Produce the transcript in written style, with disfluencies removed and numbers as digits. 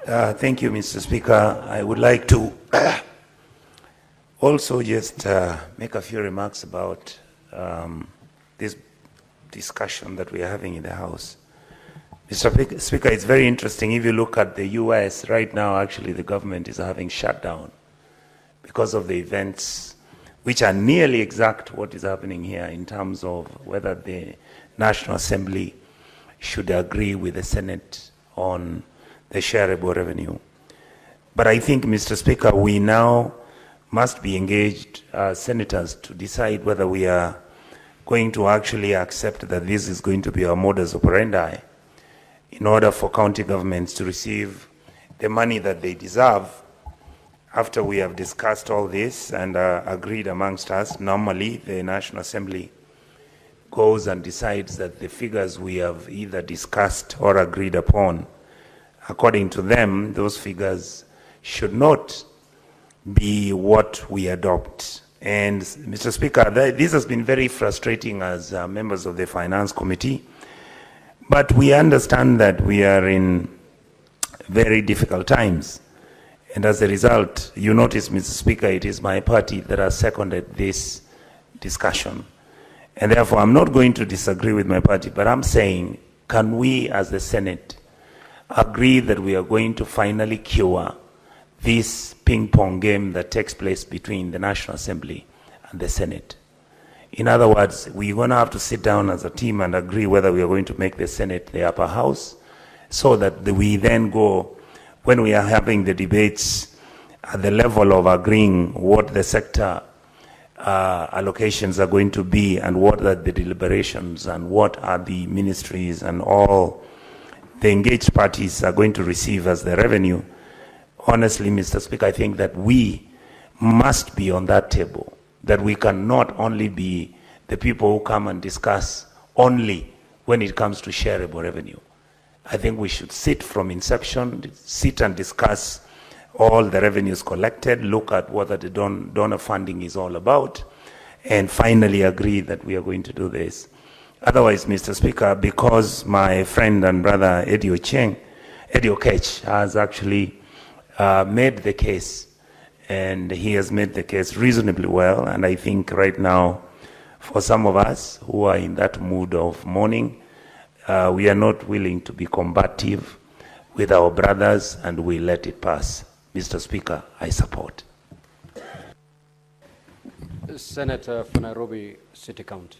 Thank you, Mr. Speaker. I would like to also just make a few remarks about this discussion that we are having in the House. Mr. Speaker, it's very interesting. If you look at the US right now, actually the government is having shutdown because of the events which are nearly exact what is happening here in terms of whether the National Assembly should agree with the Senate on the shareable revenue. But I think, Mr. Speaker, we now must be engaged as senators to decide whether we are going to actually accept that this is going to be our modus operandi in order for county governments to receive the money that they deserve. After we have discussed all this and agreed amongst us, normally the National Assembly goes and decides that the figures we have either discussed or agreed upon, according to them, those figures should not be what we adopt. And Mr. Speaker, this has been very frustrating as members of the Finance Committee, but we understand that we are in very difficult times. And as a result, you notice, Mr. Speaker, it is my party that has seconded this discussion. And therefore, I'm not going to disagree with my party, but I'm saying, can we as the Senate agree that we are going to finally cure this ping-pong game that takes place between the National Assembly and the Senate? In other words, we're going to have to sit down as a team and agree whether we are going to make the Senate the upper house, so that we then go, when we are having the debates at the level of agreeing what the sector allocations are going to be and what are the deliberations and what are the ministries and all the engaged parties are going to receive as the revenue. Honestly, Mr. Speaker, I think that we must be on that table, that we cannot only be the people who come and discuss only when it comes to shareable revenue. I think we should sit from inception, sit and discuss all the revenues collected, look at what the donor funding is all about, and finally agree that we are going to do this. Otherwise, Mr. Speaker, because my friend and brother Eddie Okech has actually made the case, and he has made the case reasonably well, and I think right now, for some of us who are in that mood of mourning, we are not willing to be combative with our brothers, and we let it pass. Mr. Speaker, I support. Senator for Nairobi City County.